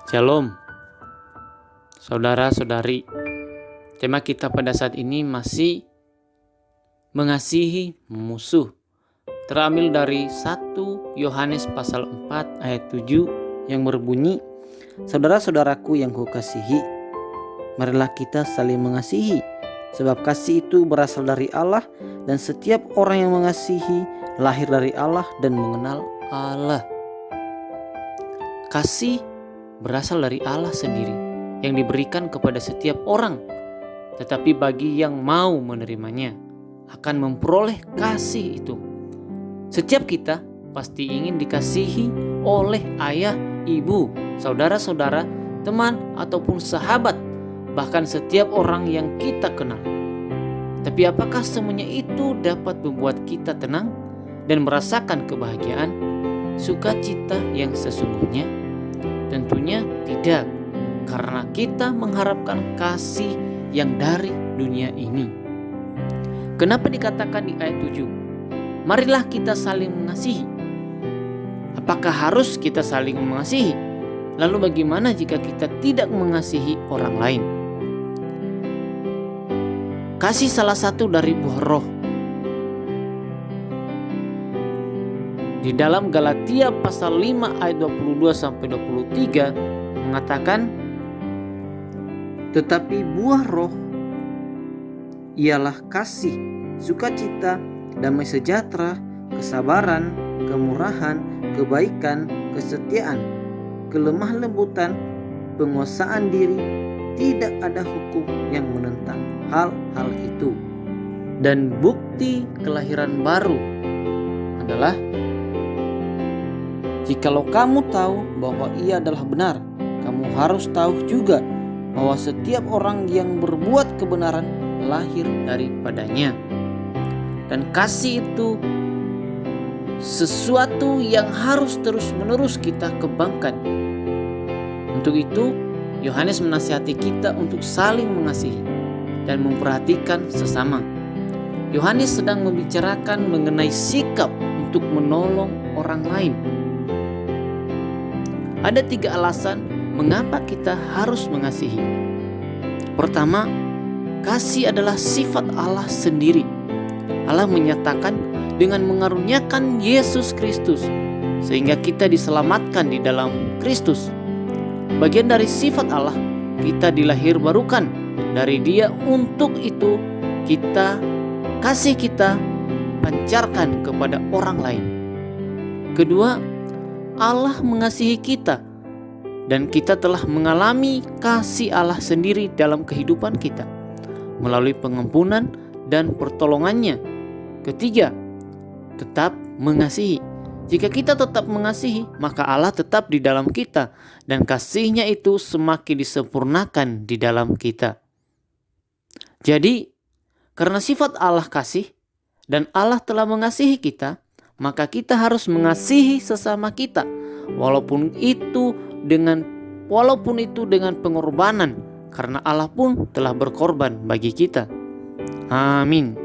Shalom, saudara-saudari. Tema kita pada saat ini masih mengasihi musuh. Terambil dari 1 Yohanes pasal 4 ayat 7 yang berbunyi, "Saudara-saudaraku yang kukasihi, marilah kita saling mengasihi, sebab kasih itu berasal dari Allah, dan setiap orang yang mengasihi lahir dari Allah dan mengenal Allah." Kasih berasal dari Allah sendiri yang diberikan kepada setiap orang. Tetapi bagi yang mau menerimanya akan memperoleh kasih itu. Setiap kita pasti ingin dikasihi oleh ayah, ibu, saudara-saudara, teman ataupun sahabat, bahkan setiap orang yang kita kenal. Tapi apakah semuanya itu dapat membuat kita tenang dan merasakan kebahagiaan, sukacita yang sesungguhnya? Tentunya tidak, karena kita mengharapkan kasih yang dari dunia ini. Kenapa dikatakan di ayat 7, marilah kita saling mengasihi? Apakah harus kita saling mengasihi? Lalu bagaimana jika kita tidak mengasihi orang lain? Kasih salah satu dari buah roh. Di dalam Galatia pasal 5 ayat 22-23 mengatakan, tetapi buah roh ialah kasih, sukacita, damai sejahtera, kesabaran, kemurahan, kebaikan, kesetiaan, kelemah lembutan, penguasaan diri. Tidak ada hukum yang menentang hal-hal itu. Dan bukti kelahiran baru adalah, jikalau kamu tahu bahwa ia adalah benar, kamu harus tahu juga bahwa setiap orang yang berbuat kebenaran lahir daripadanya. Dan kasih itu sesuatu yang harus terus-menerus kita kembangkan. Untuk itu, Yohanes menasihati kita untuk saling mengasihi dan memperhatikan sesama. Yohanes sedang membicarakan mengenai sikap untuk menolong orang lain. Ada 3 alasan mengapa kita harus mengasihi. Pertama, kasih adalah sifat Allah sendiri. Allah menyatakan dengan mengaruniakan Yesus Kristus sehingga kita diselamatkan di dalam Kristus. Bagian dari sifat Allah, kita dilahirbarukan dari Dia. Untuk itu kasih kita pancarkan kepada orang lain. Kedua, Allah mengasihi kita dan kita telah mengalami kasih Allah sendiri dalam kehidupan kita melalui pengampunan dan pertolongannya. Ketiga, tetap mengasihi. Jika kita tetap mengasihi, maka Allah tetap di dalam kita dan kasih-Nya itu semakin disempurnakan di dalam kita. Jadi, karena sifat Allah kasih dan Allah telah mengasihi kita, maka kita harus mengasihi sesama kita, walaupun itu dengan pengorbanan, karena Allah pun telah berkorban bagi kita. Amin.